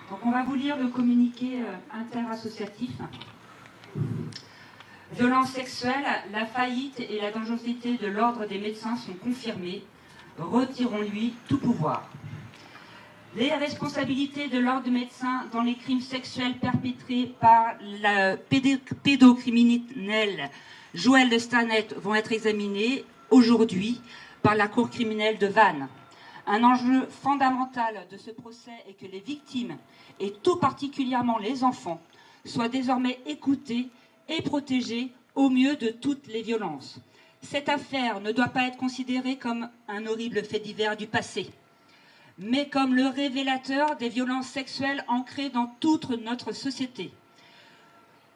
Donc on va vous lire le communiqué interassociatif. Violence sexuelle, la faillite et la dangerosité de l'ordre des médecins sont confirmées. Retirons-lui tout pouvoir. Les responsabilités de l'ordre des médecins dans les crimes sexuels perpétrés par la pédocriminelle Joël Le Starnet vont être examinées aujourd'hui par la Cour criminelle de Vannes. Un enjeu fondamental de ce procès est que les victimes, et tout particulièrement les enfants, soient désormais écoutés et protégés au mieux de toutes les violences. Cette affaire ne doit pas être considérée comme un horrible fait divers du passé, mais comme le révélateur des violences sexuelles ancrées dans toute notre société.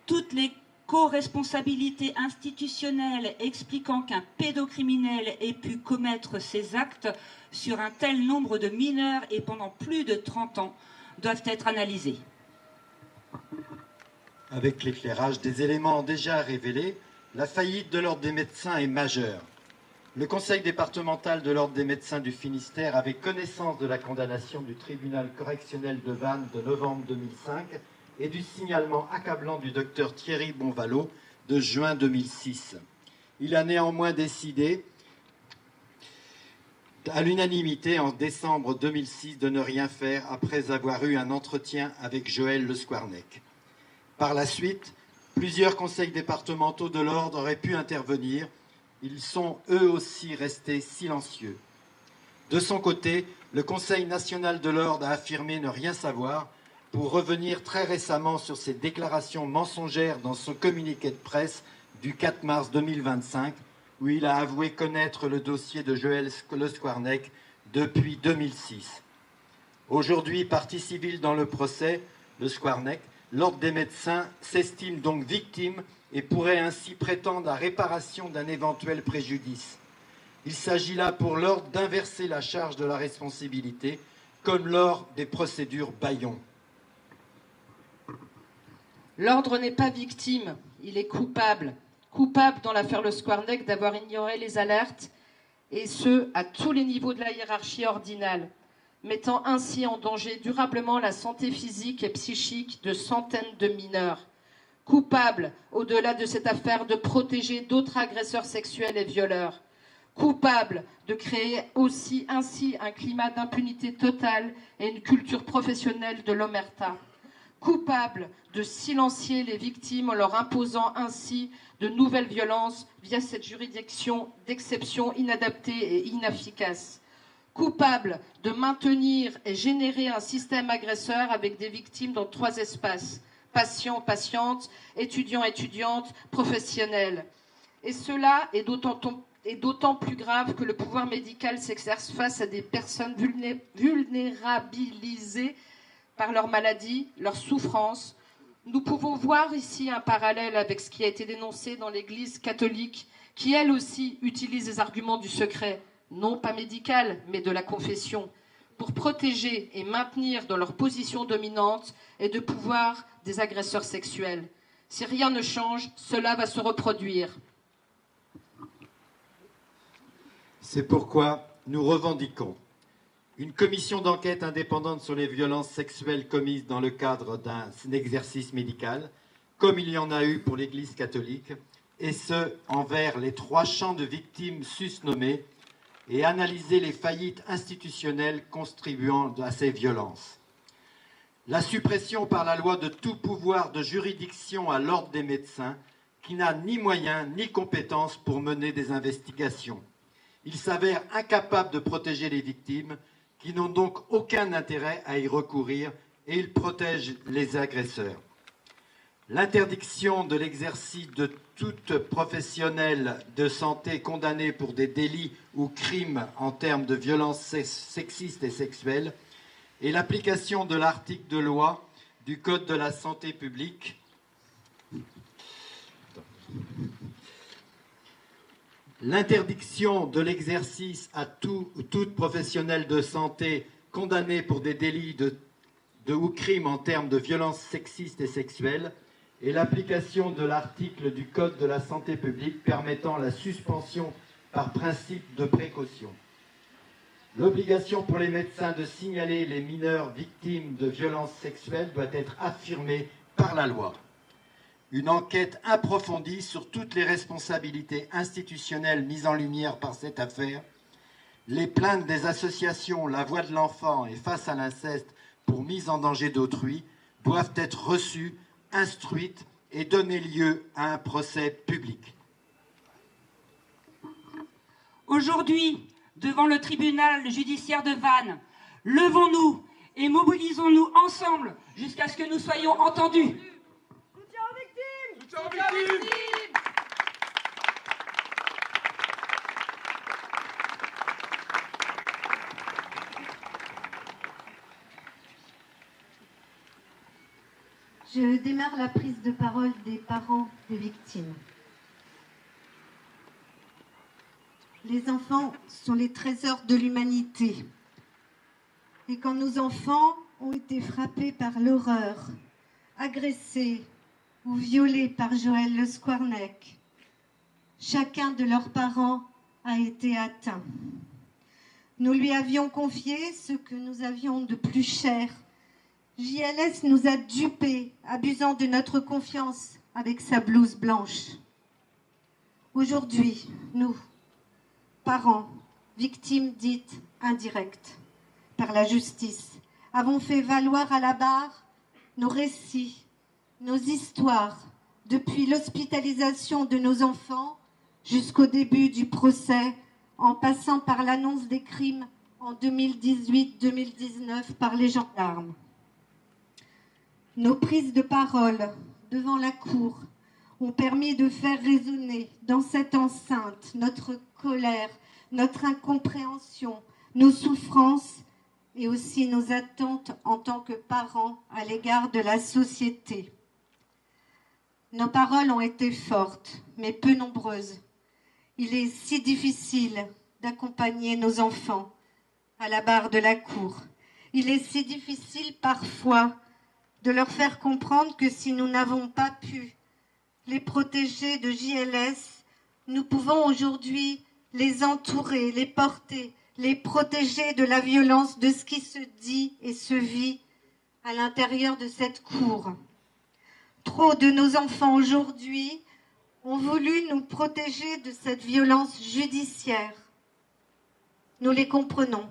Toutes les co-responsabilités institutionnelles expliquant qu'un pédocriminel ait pu commettre ces actes sur un tel nombre de mineurs et pendant plus de 30 ans doivent être analysées. Avec l'éclairage des éléments déjà révélés, la faillite de l'ordre des médecins est majeure. Le Conseil départemental de l'ordre des médecins du Finistère avait connaissance de la condamnation du tribunal correctionnel de Vannes de novembre 2005 et du signalement accablant du docteur Thierry Bonvalot de juin 2006. Il a néanmoins décidé, à l'unanimité en décembre 2006, de ne rien faire après avoir eu un entretien avec Joël Le Squarnec. Par la suite, plusieurs conseils départementaux de l'ordre auraient pu intervenir. Ils sont eux aussi restés silencieux. De son côté, le Conseil national de l'ordre a affirmé ne rien savoir pour revenir très récemment sur ses déclarations mensongères dans son communiqué de presse du 4 mars 2025, où il a avoué connaître le dossier de Joël Le Squarnec depuis 2006. Aujourd'hui, partie civile dans le procès, Le Squarnec, l'ordre des médecins s'estime donc victime et pourrait ainsi prétendre à réparation d'un éventuel préjudice. Il s'agit là pour l'ordre d'inverser la charge de la responsabilité, comme lors des procédures Bayon. L'ordre n'est pas victime, il est coupable. Coupable dans l'affaire Le Squarnec d'avoir ignoré les alertes, et ce, à tous les niveaux de la hiérarchie ordinale, mettant ainsi en danger durablement la santé physique et psychique de centaines de mineurs. Coupable, au-delà de cette affaire, de protéger d'autres agresseurs sexuels et violeurs. Coupable de créer aussi ainsi un climat d'impunité totale et une culture professionnelle de l'omerta. Coupable de silencier les victimes en leur imposant ainsi de nouvelles violences via cette juridiction d'exception inadaptée et inefficace. Coupable de maintenir et générer un système agresseur avec des victimes dans 3 espaces. Patients, patientes, étudiants, étudiantes, professionnels. Et cela est d'autant plus grave que le pouvoir médical s'exerce face à des personnes vulnérabilisées par leur maladie, leur souffrance. Nous pouvons voir ici un parallèle avec ce qui a été dénoncé dans l'Église catholique, qui elle aussi utilise les arguments du secret, non pas médical, mais de la confession, pour protéger et maintenir dans leur position dominante et de pouvoir des agresseurs sexuels. Si rien ne change, cela va se reproduire. C'est pourquoi nous revendiquons une commission d'enquête indépendante sur les violences sexuelles commises dans le cadre d'un exercice médical, comme il y en a eu pour l'Église catholique, et ce, envers les 3 champs de victimes susnommés, et analyser les faillites institutionnelles contribuant à ces violences. La suppression par la loi de tout pouvoir de juridiction à l'ordre des médecins, qui n'a ni moyens ni compétences pour mener des investigations. Il s'avère incapable de protéger les victimes, qui n'ont donc aucun intérêt à y recourir, et il protège les agresseurs. L'interdiction de l'exercice de toute professionnelle de santé condamnée pour des délits ou crimes en termes de violences sexistes et sexuelles et l'application de l'article de loi du Code de la santé publique l'interdiction de l'exercice à toute professionnelle de santé condamnée pour des délits ou crimes en termes de violences sexistes et sexuelles et l'application de l'article du Code de la santé publique permettant la suspension par principe de précaution. L'obligation pour les médecins de signaler les mineurs victimes de violences sexuelles doit être affirmée par la loi. Une enquête approfondie sur toutes les responsabilités institutionnelles mises en lumière par cette affaire, les plaintes des associations La Voix de l'Enfant et Face à l'inceste pour mise en danger d'autrui doivent être reçues, instruites et donner lieu à un procès public. Aujourd'hui, devant le tribunal judiciaire de Vannes, levons-nous et mobilisons-nous ensemble jusqu'à ce que nous soyons entendus. Soutien aux victimes! Soutien aux victimes! Je démarre la prise de parole des parents des victimes. Les enfants sont les trésors de l'humanité. Et quand nos enfants ont été frappés par l'horreur, agressés ou violés par Joël Le Squarnec, chacun de leurs parents a été atteint. Nous lui avions confié ce que nous avions de plus cher. JLS nous a dupés, abusant de notre confiance avec sa blouse blanche. Aujourd'hui, nous, parents, victimes dites indirectes par la justice, avons fait valoir à la barre nos récits, nos histoires, depuis l'hospitalisation de nos enfants jusqu'au début du procès, en passant par l'annonce des crimes en 2018-2019 par les gendarmes. Nos prises de parole devant la cour ont permis de faire résonner dans cette enceinte notre colère, notre incompréhension, nos souffrances et aussi nos attentes en tant que parents à l'égard de la société. Nos paroles ont été fortes, mais peu nombreuses. Il est si difficile d'accompagner nos enfants à la barre de la cour. Il est si difficile parfois de leur faire comprendre que si nous n'avons pas pu les protéger de JLS, nous pouvons aujourd'hui les entourer, les porter, les protéger de la violence de ce qui se dit et se vit à l'intérieur de cette cour. Trop de nos enfants aujourd'hui ont voulu nous protéger de cette violence judiciaire. Nous les comprenons.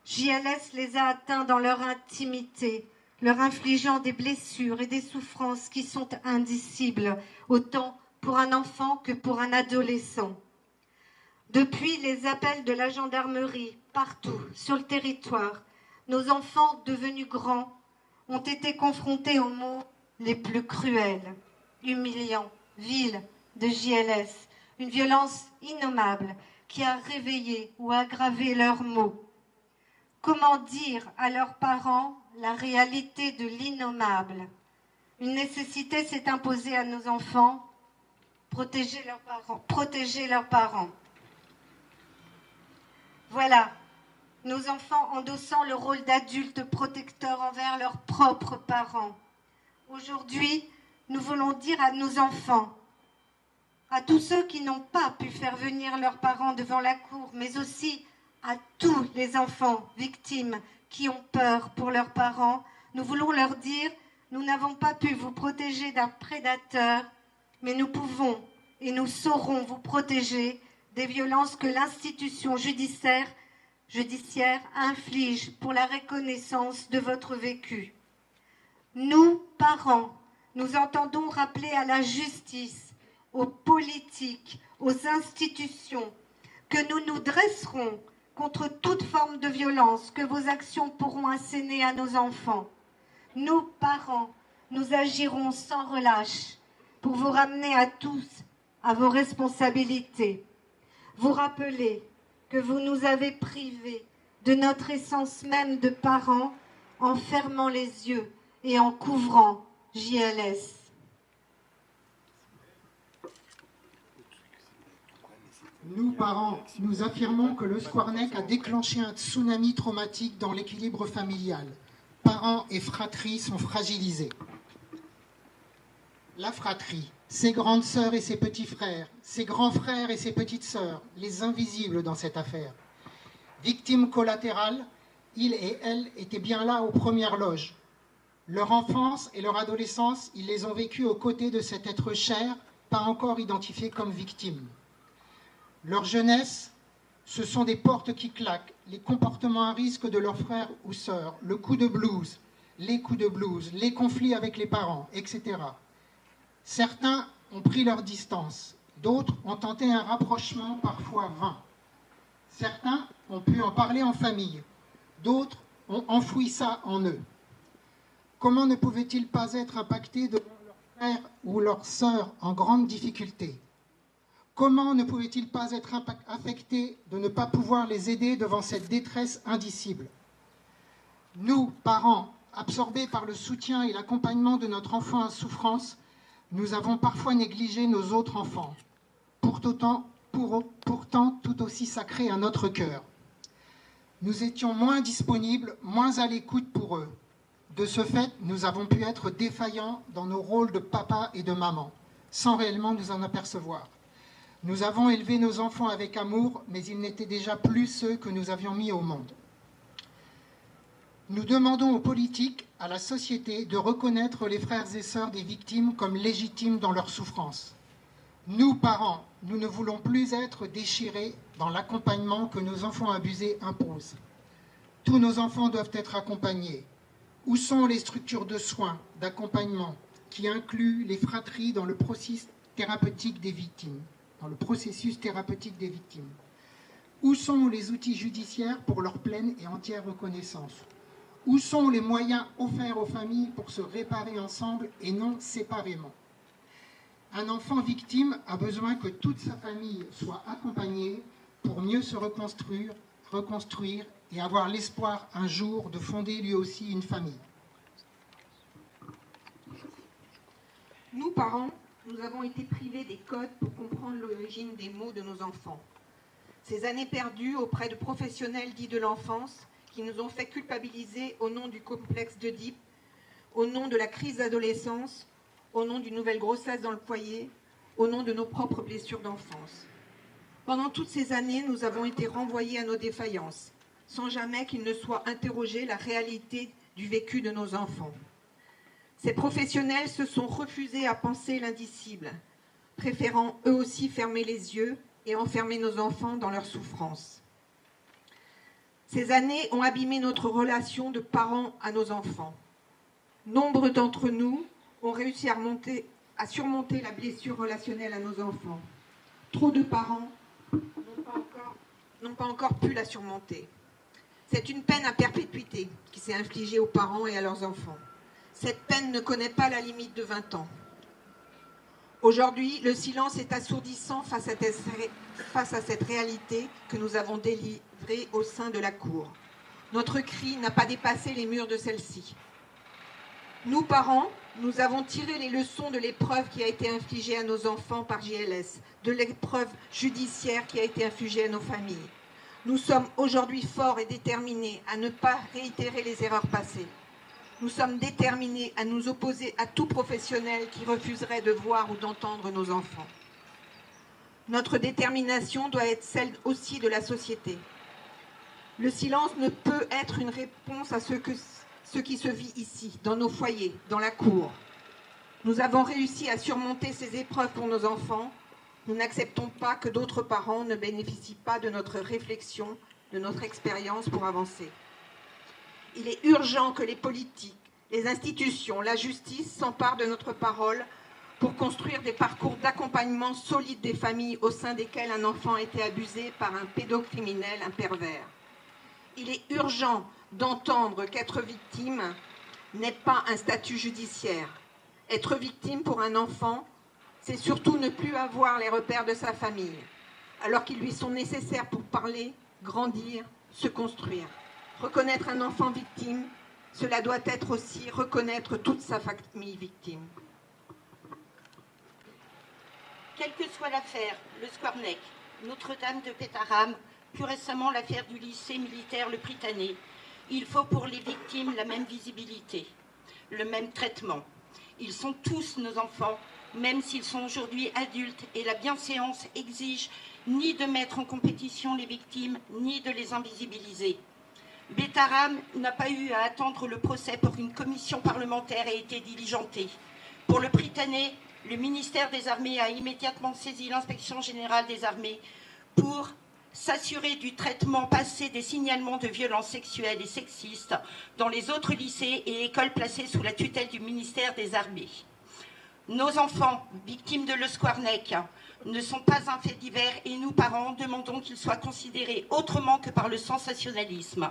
JLS les a atteints dans leur intimité, leur infligeant des blessures et des souffrances qui sont indicibles, autant pour un enfant que pour un adolescent. Depuis les appels de la gendarmerie, partout sur le territoire, nos enfants devenus grands ont été confrontés aux mots les plus cruels, humiliants, vils de JLS, une violence innommable qui a réveillé ou aggravé leurs maux. Comment dire à leurs parents la réalité de l'innommable? Une nécessité s'est imposée à nos enfants, protéger leurs parents. Voilà, nos enfants endossant le rôle d'adultes protecteurs envers leurs propres parents. Aujourd'hui, nous voulons dire à nos enfants, à tous ceux qui n'ont pas pu faire venir leurs parents devant la cour, mais aussi à tous les enfants victimes qui ont peur pour leurs parents, nous voulons leur dire, nous n'avons pas pu vous protéger d'un prédateur, mais nous pouvons et nous saurons vous protéger des violences que l'institution judiciaire inflige pour la reconnaissance de votre vécu. Nous, parents, nous entendons rappeler à la justice, aux politiques, aux institutions, que nous nous dresserons contre toute forme de violence que vos actions pourront asséner à nos enfants. Nous, parents, nous agirons sans relâche pour vous ramener à tous à vos responsabilités. Vous rappeler que vous nous avez privés de notre essence même de parents en fermant les yeux et en couvrant JLS. Nous, parents, nous affirmons que le Squarnec a déclenché un tsunami traumatique dans l'équilibre familial. Parents et fratries sont fragilisés. La fratrie, ses grandes sœurs et ses petits frères, ses grands frères et ses petites sœurs, les invisibles dans cette affaire. Victimes collatérales, ils et elles étaient bien là aux premières loges. Leur enfance et leur adolescence, ils les ont vécues aux côtés de cet être cher, pas encore identifié comme victime. Leur jeunesse, ce sont des portes qui claquent, les comportements à risque de leurs frères ou sœurs, le coup de blues, les conflits avec les parents, etc. Certains ont pris leur distance, d'autres ont tenté un rapprochement parfois vain. Certains ont pu en parler en famille, d'autres ont enfoui ça en eux. Comment ne pouvaient-ils pas être impactés devant leurs frères ou leurs sœurs en grande difficulté? Comment ne pouvaient-ils pas être affectés de ne pas pouvoir les aider devant cette détresse indicible? Nous, parents, absorbés par le soutien et l'accompagnement de notre enfant en souffrance, nous avons parfois négligé nos autres enfants, pourtant tout aussi sacrés à notre cœur. Nous étions moins disponibles, moins à l'écoute pour eux. De ce fait, nous avons pu être défaillants dans nos rôles de papa et de maman, sans réellement nous en apercevoir. Nous avons élevé nos enfants avec amour, mais ils n'étaient déjà plus ceux que nous avions mis au monde. Nous demandons aux politiques, à la société, de reconnaître les frères et sœurs des victimes comme légitimes dans leur souffrance. Nous, parents, nous ne voulons plus être déchirés dans l'accompagnement que nos enfants abusés imposent. Tous nos enfants doivent être accompagnés. Où sont les structures de soins, d'accompagnement, qui incluent les fratries dans le processus thérapeutique des victimes? Où sont les outils judiciaires pour leur pleine et entière reconnaissance? Où sont les moyens offerts aux familles pour se réparer ensemble et non séparément? Un enfant victime a besoin que toute sa famille soit accompagnée pour mieux se reconstruire et avoir l'espoir un jour de fonder lui aussi une famille. Nous, parents, nous avons été privés des codes pour comprendre l'origine des maux de nos enfants. Ces années perdues auprès de professionnels dits de l'enfance qui nous ont fait culpabiliser au nom du complexe d'Oedipe, au nom de la crise d'adolescence, au nom d'une nouvelle grossesse dans le foyer, au nom de nos propres blessures d'enfance. Pendant toutes ces années, nous avons été renvoyés à nos défaillances, sans jamais qu'il ne soit interrogé la réalité du vécu de nos enfants. Ces professionnels se sont refusés à penser l'indicible, préférant eux aussi fermer les yeux et enfermer nos enfants dans leur souffrance. Ces années ont abîmé notre relation de parents à nos enfants. Nombre d'entre nous ont réussi à surmonter la blessure relationnelle à nos enfants. Trop de parents n'ont pas encore pu la surmonter. C'est une peine à perpétuité qui s'est infligée aux parents et à leurs enfants. Cette peine ne connaît pas la limite de 20 ans. Aujourd'hui, le silence est assourdissant face à cette réalité que nous avons délivrée au sein de la Cour. Notre cri n'a pas dépassé les murs de celle-ci. Nous, parents, nous avons tiré les leçons de l'épreuve qui a été infligée à nos enfants par JLS, de l'épreuve judiciaire qui a été infligée à nos familles. Nous sommes aujourd'hui forts et déterminés à ne pas réitérer les erreurs passées. Nous sommes déterminés à nous opposer à tout professionnel qui refuserait de voir ou d'entendre nos enfants. Notre détermination doit être celle aussi de la société. Le silence ne peut être une réponse à ce qui se vit ici, dans nos foyers, dans la cour. Nous avons réussi à surmonter ces épreuves pour nos enfants. Nous n'acceptons pas que d'autres parents ne bénéficient pas de notre réflexion, de notre expérience pour avancer. Il est urgent que les politiques, les institutions, la justice s'emparent de notre parole pour construire des parcours d'accompagnement solides des familles au sein desquelles un enfant a été abusé par un pédocriminel, un pervers. Il est urgent d'entendre qu'être victime n'est pas un statut judiciaire. Être victime pour un enfant, c'est surtout ne plus avoir les repères de sa famille, alors qu'ils lui sont nécessaires pour parler, grandir, se construire. Reconnaître un enfant victime, cela doit être aussi reconnaître toute sa famille victime. Quelle que soit l'affaire, le Squarneck, Notre-Dame de Pétaram, plus récemment l'affaire du lycée militaire Le Prytanée, il faut pour les victimes la même visibilité, le même traitement. Ils sont tous nos enfants, même s'ils sont aujourd'hui adultes, et la bienséance exige ni de mettre en compétition les victimes, ni de les invisibiliser. Betaram n'a pas eu à attendre le procès pour qu'une commission parlementaire ait été diligentée. Pour le Prytanée, le ministère des Armées a immédiatement saisi l'inspection générale des armées pour s'assurer du traitement passé des signalements de violences sexuelles et sexistes dans les autres lycées et écoles placées sous la tutelle du ministère des Armées. Nos enfants, victimes de l'Euskarnek, ne sont pas un fait divers et nous, parents, demandons qu'ils soient considérés autrement que par le sensationnalisme.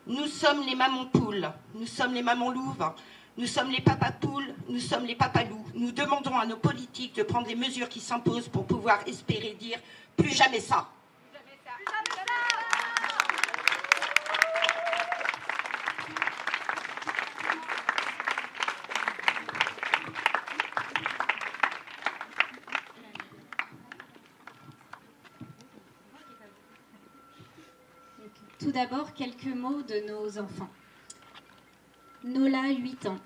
Nous sommes les mamans poules, nous sommes les mamans louves, nous sommes les papas poules, nous sommes les papas loups. Nous demandons à nos politiques de prendre les mesures qui s'imposent pour pouvoir espérer dire « plus jamais ça ». Tout d'abord, quelques mots de nos enfants. Nola, 8 ans.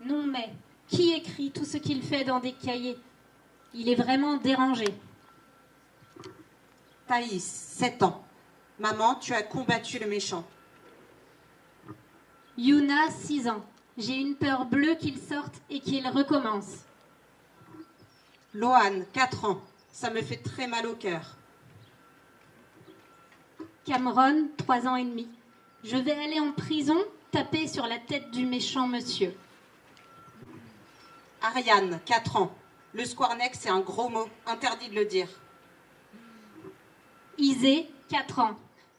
Non mais, qui écrit tout ce qu'il fait dans des cahiers? Il est vraiment dérangé. Thaïs, 7 ans. Maman, tu as combattu le méchant. Yuna, 6 ans. J'ai une peur bleue qu'il sorte et qu'il recommence. Lohan, 4 ans. Ça me fait très mal au cœur. Cameron, 3 ans et demi. Je vais aller en prison taper sur la tête du méchant monsieur. Ariane, 4 ans. Le Squarneck, c'est un gros mot. Interdit de le dire. Isée, 4 ans.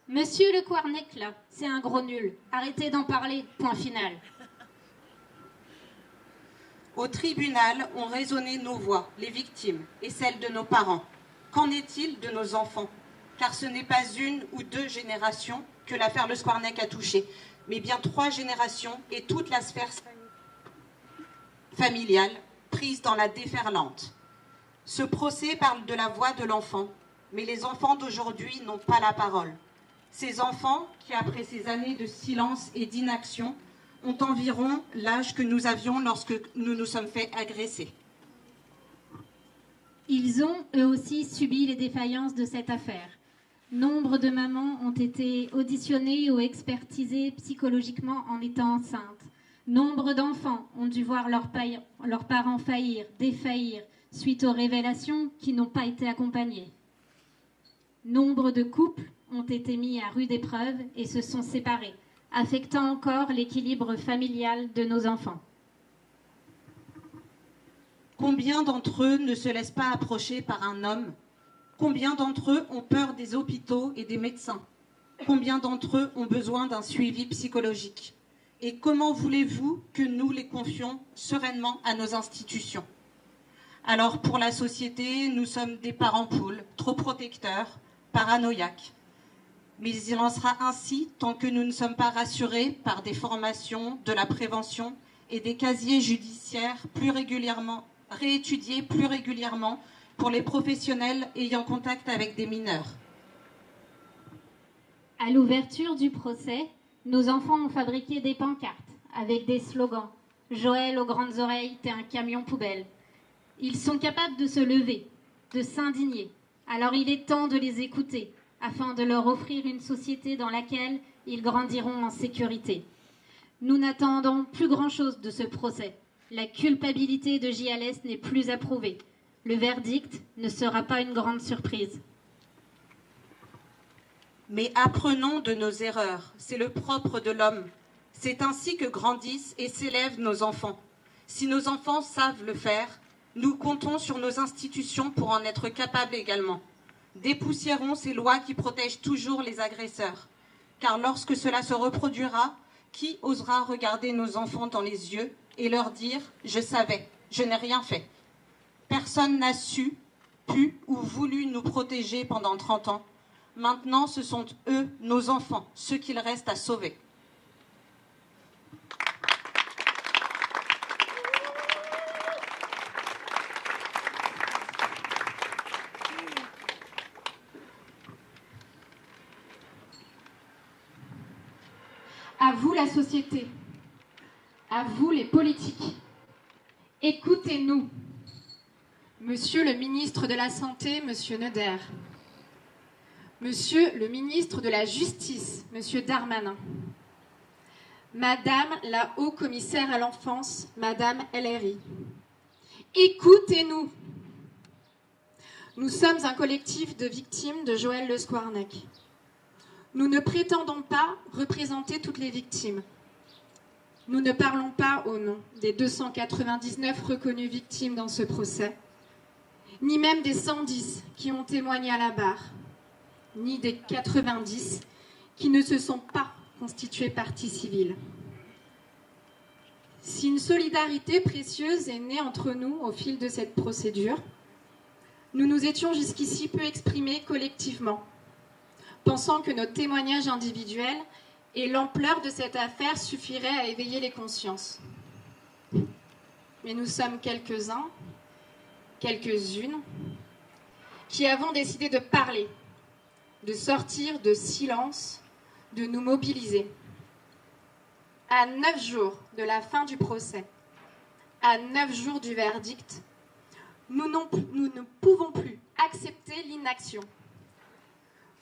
Monsieur le Quarnec, là, c'est un gros nul. Arrêtez d'en parler, point final. Au tribunal ont résonné nos voix, les victimes, et celles de nos parents. Qu'en est-il de nos enfants? Car ce n'est pas une ou deux générations que l'affaire Le Squarneck a touché, mais bien 3 générations et toute la sphère familiale prise dans la déferlante. Ce procès parle de la voix de l'enfant, mais les enfants d'aujourd'hui n'ont pas la parole. Ces enfants qui, après ces années de silence et d'inaction, ont environ l'âge que nous avions lorsque nous nous sommes fait agresser. Ils ont, eux aussi, subi les défaillances de cette affaire. Nombre de mamans ont été auditionnées ou expertisées psychologiquement en étant enceintes. Nombre d'enfants ont dû voir leurs parents faillir, défaillir, suite aux révélations qui n'ont pas été accompagnées. Nombre de couples ont été mis à rude épreuve et se sont séparés, affectant encore l'équilibre familial de nos enfants. Combien d'entre eux ne se laissent pas approcher par un homme? Combien d'entre eux ont peur des hôpitaux et des médecins? Combien d'entre eux ont besoin d'un suivi psychologique? Et comment voulez-vous que nous les confions sereinement à nos institutions? Alors pour la société, nous sommes des parents poules, trop protecteurs, paranoïaques. Mais il en sera ainsi tant que nous ne sommes pas rassurés par des formations, de la prévention et des casiers judiciaires réétudiés plus régulièrement pour les professionnels ayant contact avec des mineurs. À l'ouverture du procès, nos enfants ont fabriqué des pancartes avec des slogans. Joël aux grandes oreilles, t'es un camion poubelle. Ils sont capables de se lever, de s'indigner. Alors il est temps de les écouter, afin de leur offrir une société dans laquelle ils grandiront en sécurité. Nous n'attendons plus grand-chose de ce procès. La culpabilité de JLS n'est plus approuvée. Le verdict ne sera pas une grande surprise. Mais apprenons de nos erreurs. C'est le propre de l'homme. C'est ainsi que grandissent et s'élèvent nos enfants. Si nos enfants savent le faire, nous comptons sur nos institutions pour en être capables également. Dépoussiérons ces lois qui protègent toujours les agresseurs. Car lorsque cela se reproduira, qui osera regarder nos enfants dans les yeux et leur dire « Je savais, je n'ai rien fait ». Personne n'a su, pu ou voulu nous protéger pendant 30 ans. Maintenant, ce sont eux, nos enfants, ceux qu'il reste à sauver. À vous la société, à vous les politiques, écoutez-nous. Monsieur le ministre de la Santé, monsieur Neuder, Monsieur le ministre de la Justice, Monsieur Darmanin, Madame la haut-commissaire à l'enfance, Madame LRI, écoutez-nous. Nous sommes un collectif de victimes de Joël Le Squarnec. Nous ne prétendons pas représenter toutes les victimes. Nous ne parlons pas au nom des 299 reconnues victimes dans ce procès, ni même des 110 qui ont témoigné à la barre, ni des 90 qui ne se sont pas constitués partie civile. Si une solidarité précieuse est née entre nous au fil de cette procédure, nous nous étions jusqu'ici peu exprimés collectivement, pensant que nos témoignages individuels et l'ampleur de cette affaire suffiraient à éveiller les consciences. Mais nous sommes quelques-uns, quelques-unes, qui avons décidé de parler, de sortir de silence, de nous mobiliser. À 9 jours de la fin du procès, à 9 jours du verdict, nous ne pouvons plus accepter l'inaction.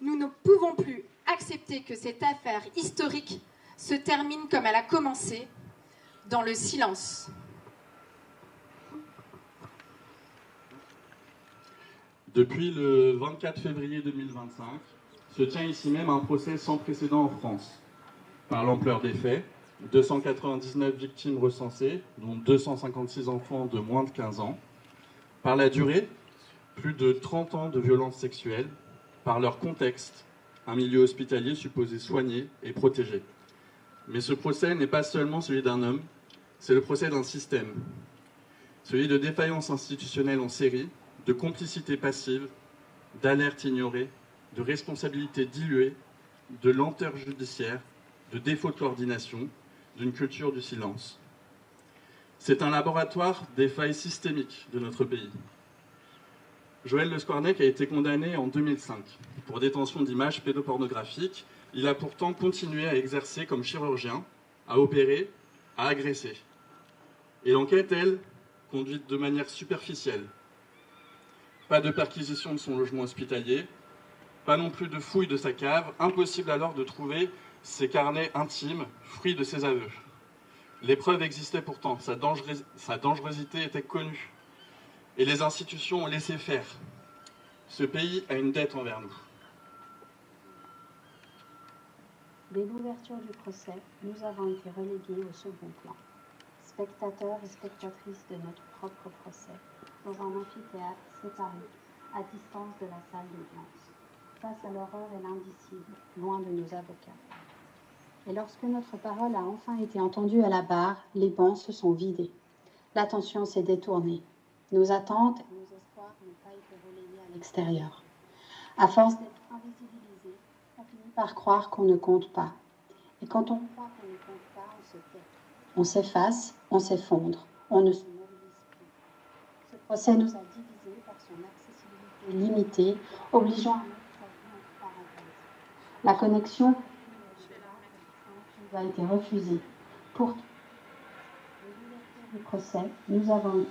Nous ne pouvons plus accepter que cette affaire historique se termine comme elle a commencé, dans le silence. Depuis le 24 février 2025, se tient ici même un procès sans précédent en France. Par l'ampleur des faits, 299 victimes recensées, dont 256 enfants de moins de 15 ans. Par la durée, plus de 30 ans de violences sexuelles. Par leur contexte, un milieu hospitalier supposé soigné et protégé. Mais ce procès n'est pas seulement celui d'un homme, c'est le procès d'un système. Celui de défaillances institutionnelles en série, de complicité passive, d'alerte ignorée, de responsabilité diluée, de lenteur judiciaire, de défaut de coordination, d'une culture du silence. C'est un laboratoire des failles systémiques de notre pays. Joël Le Squarnec a été condamné en 2005 pour détention d'images pédopornographiques. Il a pourtant continué à exercer comme chirurgien, à opérer, à agresser. Et l'enquête, elle, conduite de manière superficielle. Pas de perquisition de son logement hospitalier, pas non plus de fouille de sa cave, impossible alors de trouver ses carnets intimes, fruits de ses aveux. Les preuves existaient pourtant, sa dangerosité était connue. Et les institutions ont laissé faire. Ce pays a une dette envers nous. Dès l'ouverture du procès, nous avons été relégués au second plan. Spectateurs et spectatrices de notre propre procès, dans un amphithéâtre séparé, à distance de la salle d'audience, face à l'horreur et l'indicible, loin de nos avocats. Et lorsque notre parole a enfin été entendue à la barre, les bancs se sont vidés. L'attention s'est détournée. Nos attentes et nos espoirs n'ont pas été relayés à l'extérieur. À force d'être invisibilisés, on finit par croire qu'on ne compte pas. Et quand on croit qu'on ne compte pas, on se tait. On s'efface, on s'effondre, on ne se mobilise plus. Ce procès nous a divisés par son accessibilité limitée, obligeant à mettre sa vie entre parenthèses. La connexion nous a été refusée. Pourtant, à l'ouverture du procès, nous avons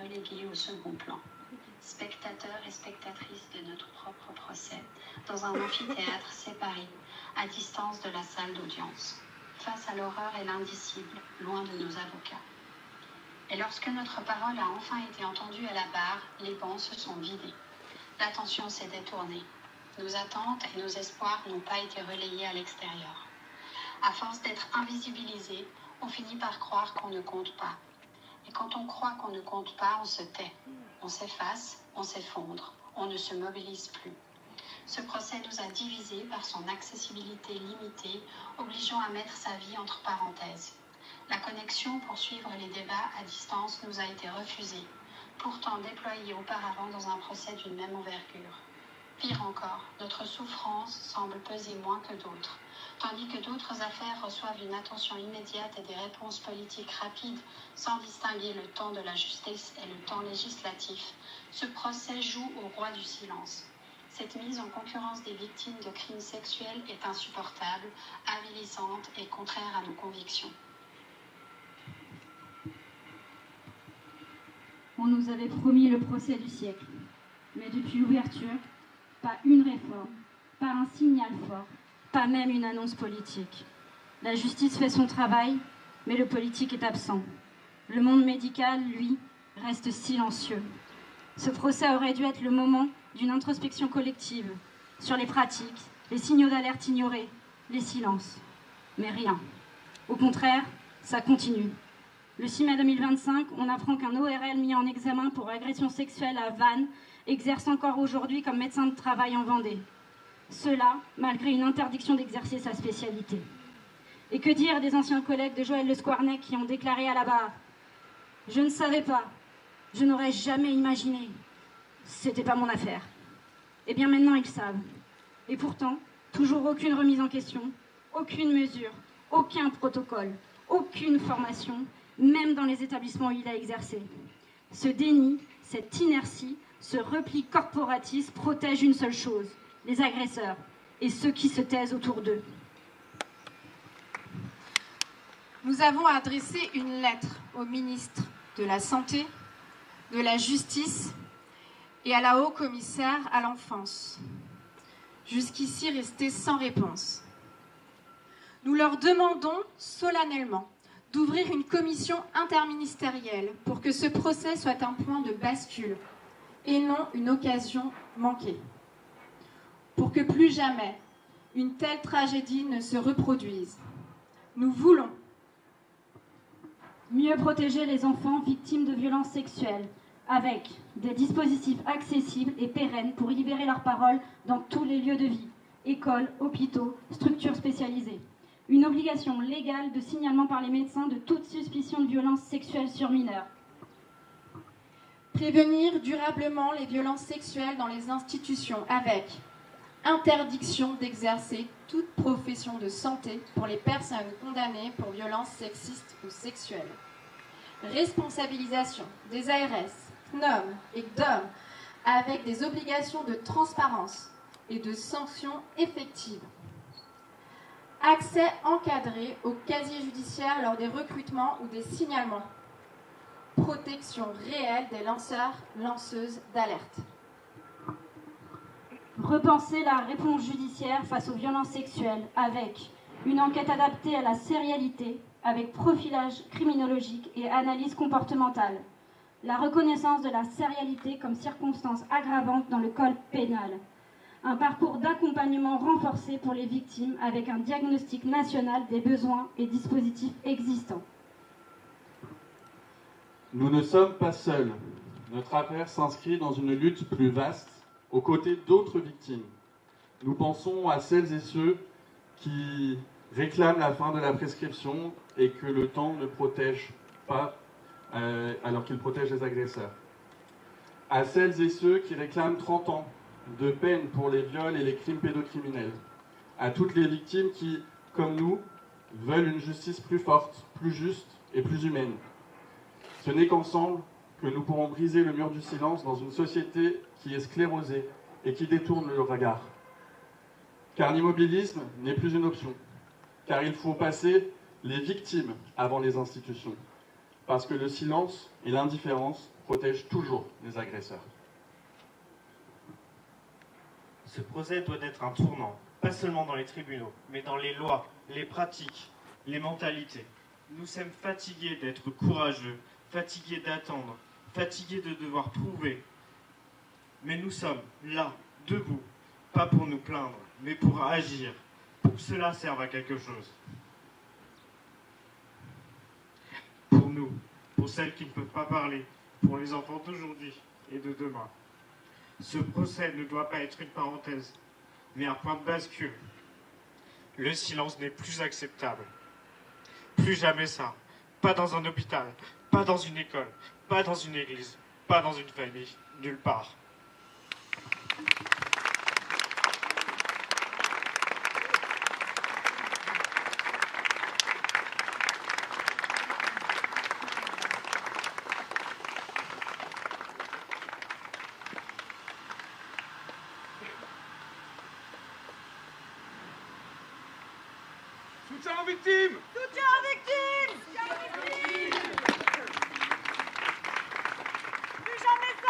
relégués au second plan, spectateurs et spectatrices de notre propre procès, dans un amphithéâtre séparé, à distance de la salle d'audience, face à l'horreur et l'indicible, loin de nos avocats. Et lorsque notre parole a enfin été entendue à la barre, les bancs se sont vidés. L'attention s'est détournée. Nos attentes et nos espoirs n'ont pas été relayés à l'extérieur. À force d'être invisibilisés, on finit par croire qu'on ne compte pas. Et quand on croit qu'on ne compte pas, on se tait, on s'efface, on s'effondre, on ne se mobilise plus. Ce procès nous a divisés par son accessibilité limitée, obligeant à mettre sa vie entre parenthèses. La connexion pour suivre les débats à distance nous a été refusée, pourtant déployée auparavant dans un procès d'une même envergure. Pire encore, notre souffrance semble peser moins que d'autres. Tandis que d'autres affaires reçoivent une attention immédiate et des réponses politiques rapides, sans distinguer le temps de la justice et le temps législatif, ce procès joue au roi du silence. Cette mise en concurrence des victimes de crimes sexuels est insupportable, avilissante et contraire à nos convictions. On nous avait promis le procès du siècle. Mais depuis l'ouverture, pas une réforme, pas un signal fort, pas même une annonce politique. La justice fait son travail, mais le politique est absent. Le monde médical, lui, reste silencieux. Ce procès aurait dû être le moment d'une introspection collective sur les pratiques, les signaux d'alerte ignorés, les silences. Mais rien. Au contraire, ça continue. Le 6 mai 2025, on apprend qu'un ORL mis en examen pour agression sexuelle à Vannes exerce encore aujourd'hui comme médecin de travail en Vendée. Cela, malgré une interdiction d'exercer sa spécialité. Et que dire des anciens collègues de Joël Le Squarnec qui ont déclaré à la barre « Je ne savais pas, je n'aurais jamais imaginé, c'était pas mon affaire ». Eh bien maintenant ils savent. Et pourtant, toujours aucune remise en question, aucune mesure, aucun protocole, aucune formation, même dans les établissements où il a exercé. Ce déni, cette inertie, ce repli corporatiste protège une seule chose, les agresseurs et ceux qui se taisent autour d'eux. Nous avons adressé une lettre au ministre de la Santé, de la Justice et à la haut-commissaire à l'enfance. Jusqu'ici restés sans réponse. Nous leur demandons solennellement d'ouvrir une commission interministérielle pour que ce procès soit un point de bascule et non une occasion manquée. Pour que plus jamais une telle tragédie ne se reproduise. Nous voulons mieux protéger les enfants victimes de violences sexuelles avec des dispositifs accessibles et pérennes pour libérer leur parole dans tous les lieux de vie, écoles, hôpitaux, structures spécialisées. Une obligation légale de signalement par les médecins de toute suspicion de violence sexuelle sur mineurs. Prévenir durablement les violences sexuelles dans les institutions avec interdiction d'exercer toute profession de santé pour les personnes condamnées pour violences sexistes ou sexuelles. Responsabilisation des ARS, CNOM et DOM avec des obligations de transparence et de sanctions effectives. Accès encadré au casier judiciaire lors des recrutements ou des signalements. Protection réelle des lanceurs, lanceuses d'alerte. Repenser la réponse judiciaire face aux violences sexuelles avec une enquête adaptée à la sérialité, avec profilage criminologique et analyse comportementale. La reconnaissance de la sérialité comme circonstance aggravante dans le code pénal. Un parcours d'accompagnement renforcé pour les victimes avec un diagnostic national des besoins et dispositifs existants. Nous ne sommes pas seuls. Notre affaire s'inscrit dans une lutte plus vaste aux côtés d'autres victimes. Nous pensons à celles et ceux qui réclament la fin de la prescription et que le temps ne protège pas alors qu'il protège les agresseurs. À celles et ceux qui réclament 30 ans de peine pour les viols et les crimes pédocriminels. À toutes les victimes qui, comme nous, veulent une justice plus forte, plus juste et plus humaine. Ce n'est qu'ensemble que nous pourrons briser le mur du silence dans une société qui est sclérosée et qui détourne le regard. Car l'immobilisme n'est plus une option. Car il faut passer les victimes avant les institutions. Parce que le silence et l'indifférence protègent toujours les agresseurs. Ce procès doit être un tournant, pas seulement dans les tribunaux, mais dans les lois, les pratiques, les mentalités. Nous sommes fatigués d'être courageux, fatigués d'attendre, fatigués de devoir prouver. Mais nous sommes là, debout, pas pour nous plaindre, mais pour agir, pour que cela serve à quelque chose. Pour nous, pour celles qui ne peuvent pas parler, pour les enfants d'aujourd'hui et de demain. Ce procès ne doit pas être une parenthèse, mais un point de bascule. Le silence n'est plus acceptable. Plus jamais ça. Pas dans un hôpital, pas dans une école, pas dans une église, pas dans une famille, nulle part. victimes! Soutien aux victimes! Plus jamais ça!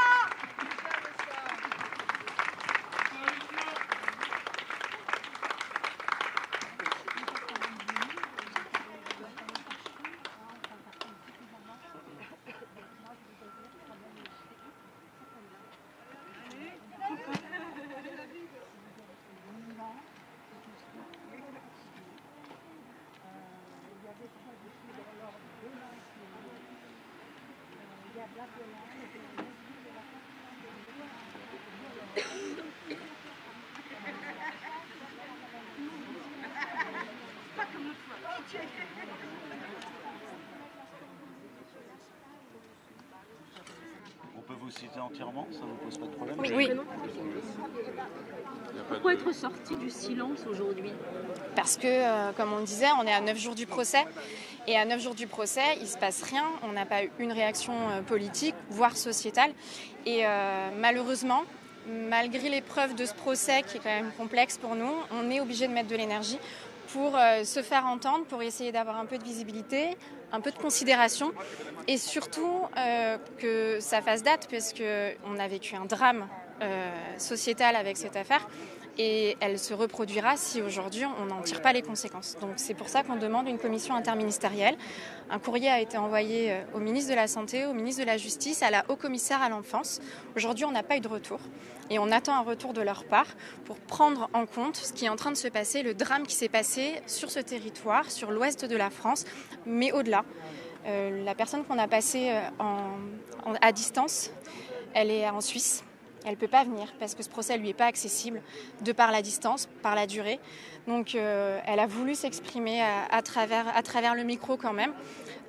On peut vous citer entièrement, ça ne vous pose pas de problème? Oui. Pourquoi être sorti du silence aujourd'hui? Parce que, comme on le disait, on est à 9 jours du procès. Et à 9 jours du procès, il ne se passe rien. On n'a pas eu une réaction politique, voire sociétale. Et malheureusement, malgré l'épreuve de ce procès qui est quand même complexe pour nous, on est obligé de mettre de l'énergie pour se faire entendre, pour essayer d'avoir un peu de visibilité, un peu de considération et surtout que ça fasse date parce qu'on a vécu un drame sociétal avec cette affaire et elle se reproduira si aujourd'hui on n'en tire pas les conséquences. Donc c'est pour ça qu'on demande une commission interministérielle. Un courrier a été envoyé au ministre de la Santé, au ministre de la Justice, à la haut-commissaire à l'enfance. Aujourd'hui on n'a pas eu de retour et on attend un retour de leur part pour prendre en compte ce qui est en train de se passer, le drame qui s'est passé sur ce territoire, sur l'ouest de la France, mais au-delà. La personne qu'on a passée à distance, elle est en Suisse. Elle ne peut pas venir parce que ce procès ne lui est pas accessible de par la distance, par la durée. Donc elle a voulu s'exprimer à travers le micro quand même.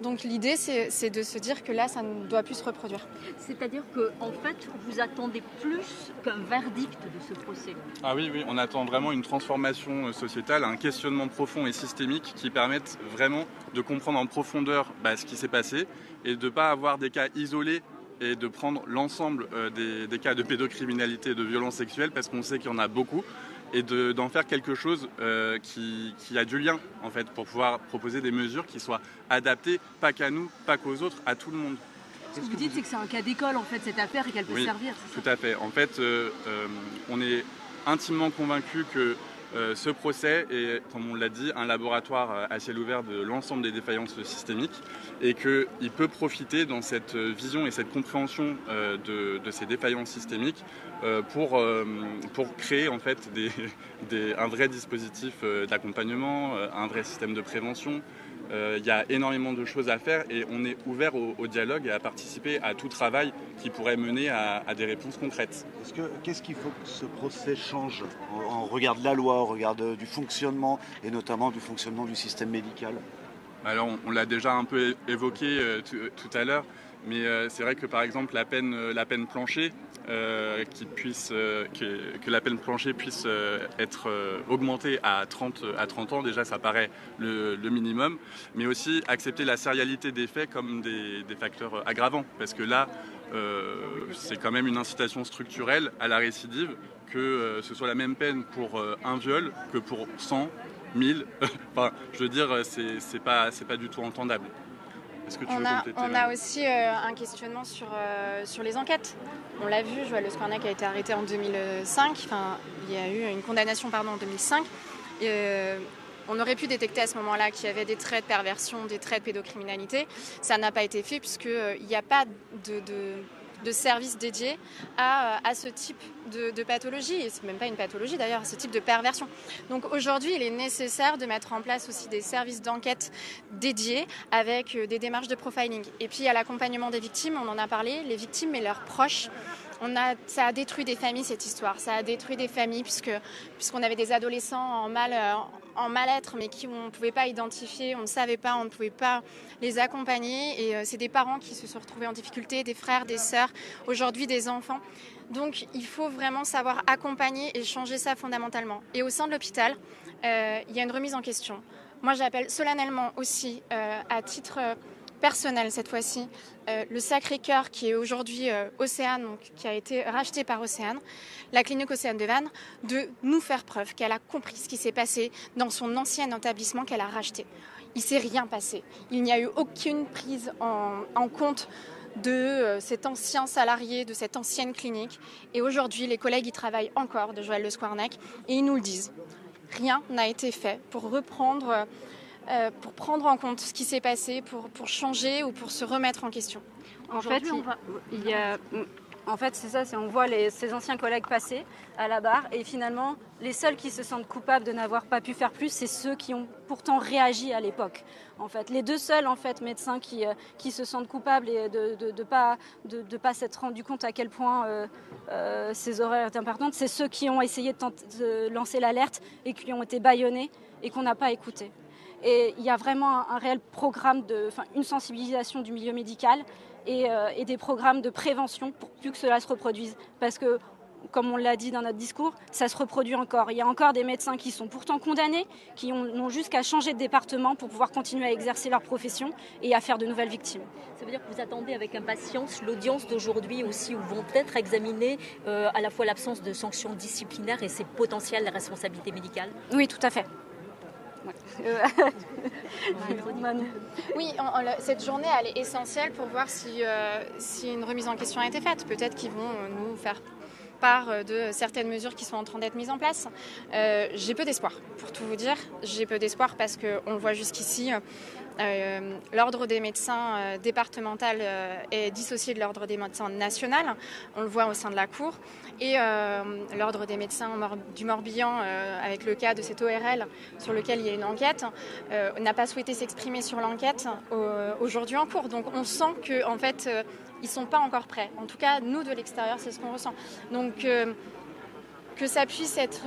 Donc l'idée c'est de se dire que là ça ne doit plus se reproduire. C'est-à-dire qu'en fait vous attendez plus qu'un verdict de ce procès? Ah oui, on attend vraiment une transformation sociétale, un questionnement profond et systémique qui permette vraiment de comprendre en profondeur ce qui s'est passé et de ne pas avoir des cas isolés et de prendre l'ensemble des cas de pédocriminalité et de violence sexuelle parce qu'on sait qu'il y en a beaucoup et d'en faire quelque chose qui a du lien en fait pour pouvoir proposer des mesures qui soient adaptées, pas qu'à nous, pas qu'aux autres, à tout le monde. Ce que vous dites c'est que c'est un cas d'école en fait cette affaire et qu'elle peut servir. Tout à fait. En fait on est intimement convaincus que ce procès est, comme on l'a dit, un laboratoire à ciel ouvert de l'ensemble des défaillances systémiques et qu'il peut profiter dans cette vision et cette compréhension de ces défaillances systémiques pour créer en fait un vrai dispositif d'accompagnement, un vrai système de prévention. Il y a énormément de choses à faire et on est ouvert au dialogue et à participer à tout travail qui pourrait mener à des réponses concrètes. Qu'est-ce qu'il faut que ce procès change en regard de la loi, au regard du fonctionnement et notamment du fonctionnement du système médical? Alors on l'a déjà un peu évoqué tout à l'heure, mais c'est vrai que par exemple la peine plancher, que la peine plancher puisse être augmentée à 30 ans, déjà ça paraît le minimum, mais aussi accepter la sérialité des faits comme des facteurs aggravants, parce que là c'est quand même une incitation structurelle à la récidive, que ce soit la même peine pour un viol que pour 100, 1000, enfin je veux dire c'est pas du tout entendable. On a aussi un questionnement sur les enquêtes. On l'a vu, Joël Le Squarnec a été arrêté en 2005, il y a eu une condamnation en 2005. On aurait pu détecter à ce moment-là qu'il y avait des traits de perversion, des traits de pédocriminalité. Ça n'a pas été fait puisqu'il n'y a pas de service dédié à ce type de pathologie, et c'est même pas une pathologie d'ailleurs, ce type de perversion. Donc aujourd'hui, il est nécessaire de mettre en place aussi des services d'enquête dédiés avec des démarches de profiling. Et puis il y a l'accompagnement des victimes, on en a parlé, les victimes et leurs proches. Ça a détruit des familles cette histoire, ça a détruit des familles puisqu'on avait des adolescents en mal-être mais on ne pouvait pas identifier, on ne savait pas, on ne pouvait pas les accompagner et c'est des parents qui se sont retrouvés en difficulté, des frères, des sœurs, aujourd'hui des enfants. Donc il faut vraiment savoir accompagner et changer ça fondamentalement. Et au sein de l'hôpital, il y a une remise en question. Moi j'appelle solennellement aussi à titre personnel cette fois-ci, le Sacré-Cœur qui est aujourd'hui Océane, donc, qui a été racheté par Océane, la clinique Océane de Vannes, de nous faire preuve qu'elle a compris ce qui s'est passé dans son ancien établissement qu'elle a racheté. Il ne s'est rien passé. Il n'y a eu aucune prise en compte de cet ancien salarié, de cette ancienne clinique. Et aujourd'hui, les collègues y travaillent encore de Joël Le Squarnec et ils nous le disent. Rien n'a été fait pour reprendre, pour prendre en compte ce qui s'est passé, pour changer ou pour se remettre en question. En fait, c'est ça, on voit ces anciens collègues passer à la barre et finalement, les seuls qui se sentent coupables de n'avoir pas pu faire plus, c'est ceux qui ont pourtant réagi à l'époque. En fait, les deux seuls médecins qui se sentent coupables et de pas s'être rendu compte à quel point ces horaires étaient importantes, c'est ceux qui ont essayé de lancer l'alerte et qui ont été bâillonnés et qu'on n'a pas écouté. Et il y a vraiment un réel programme, une sensibilisation du milieu médical et des programmes de prévention pour plus que cela se reproduise. Parce que, comme on l'a dit dans notre discours, ça se reproduit encore. Il y a encore des médecins qui sont pourtant condamnés, qui n'ont juste qu'à changer de département pour pouvoir continuer à exercer leur profession et à faire de nouvelles victimes. Ça veut dire que vous attendez avec impatience l'audience d'aujourd'hui aussi, où vont être examinées à la fois l'absence de sanctions disciplinaires et ses potentielles responsabilités médicales? Oui, tout à fait. Oui, cette journée elle est essentielle pour voir si une remise en question a été faite. Peut-être qu'ils vont nous faire part de certaines mesures qui sont en train d'être mises en place. J'ai peu d'espoir, pour tout vous dire. J'ai peu d'espoir parce qu'on le voit jusqu'ici. L'ordre des médecins départemental est dissocié de l'ordre des médecins national. On le voit au sein de la Cour. Et l'ordre des médecins du Morbihan, avec le cas de cette ORL sur lequel il y a une enquête, n'a pas souhaité s'exprimer sur l'enquête aujourd'hui en cours. Donc on sent qu'en fait, ils ne sont pas encore prêts. En tout cas, nous, de l'extérieur, c'est ce qu'on ressent. Donc que ça puisse être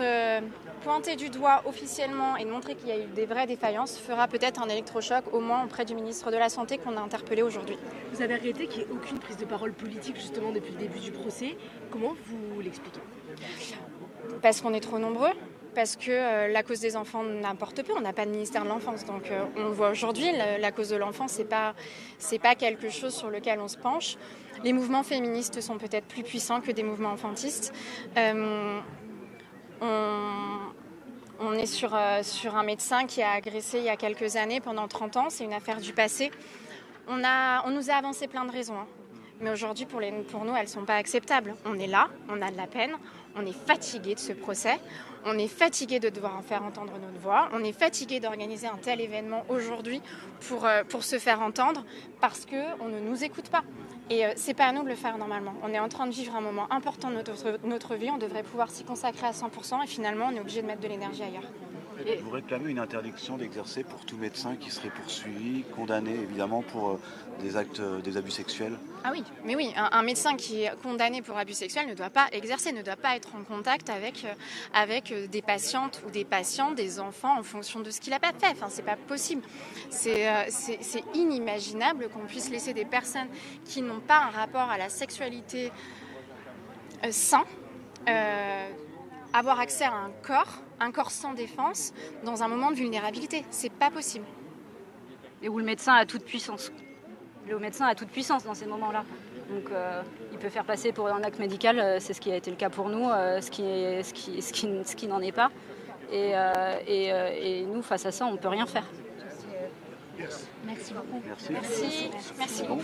pointé du doigt officiellement et de montrer qu'il y a eu des vraies défaillances fera peut-être un électrochoc, au moins auprès du ministre de la Santé qu'on a interpellé aujourd'hui. Vous avez regretté qu'il n'y ait aucune prise de parole politique justement depuis le début du procès. Comment vous l'expliquez? Parce qu'on est trop nombreux. Parce que la cause des enfants n'importe peu, on n'a pas de ministère de l'enfance. Donc on le voit aujourd'hui, la cause de l'enfant, c'est pas quelque chose sur lequel on se penche. Les mouvements féministes sont peut-être plus puissants que des mouvements enfantistes. On est sur un médecin qui a agressé il y a quelques années, pendant 30 ans, c'est une affaire du passé. On nous a avancé plein de raisons, hein. Mais aujourd'hui, pour nous, elles ne sont pas acceptables. On est là, on a de la peine, on est fatigué de ce procès, on est fatigué de devoir en faire entendre notre voix, on est fatigué d'organiser un tel événement aujourd'hui pour se faire entendre parce qu'on ne nous écoute pas. Et c'est pas à nous de le faire normalement. On est en train de vivre un moment important de notre vie, on devrait pouvoir s'y consacrer à 100% et finalement on est obligé de mettre de l'énergie ailleurs. Vous réclamez une interdiction d'exercer pour tout médecin qui serait poursuivi, condamné évidemment pour des abus sexuels? Ah oui, mais oui, un médecin qui est condamné pour abus sexuels ne doit pas exercer, ne doit pas être en contact avec des patientes ou des patients, des enfants en fonction de ce qu'il n'a pas fait. Enfin, c'est pas possible. C'est inimaginable qu'on puisse laisser des personnes qui n'ont pas un rapport à la sexualité sain avoir accès à un corps sans défense dans un moment de vulnérabilité. C'est pas possible. Et où le médecin a toute puissance. Le médecin a toute puissance dans ces moments-là. Donc il peut faire passer pour un acte médical, c'est ce qui a été le cas pour nous, ce qui n'en est pas. Et nous, face à ça, on ne peut rien faire. Merci beaucoup. Merci beaucoup.